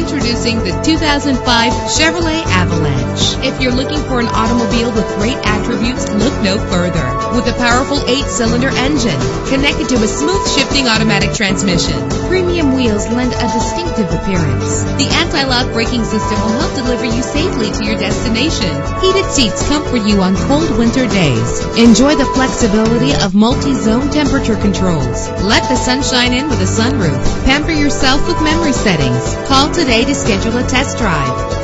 Introducing the 2005 Chevrolet Avalanche. If you're looking for an automobile with great attributes, look no further. With a powerful 8-cylinder engine connected to a smooth shifting automatic transmission, premium wheels lend a distinctive appearance. The anti-lock braking system will help deliver you safely to your destination. Heated seats comfort you on cold winter days. Enjoy the flexibility of multi-zone temperature controls. Let the sunshine in with a sunroof. Pamper yourself with memory settings. Call today to schedule a test drive.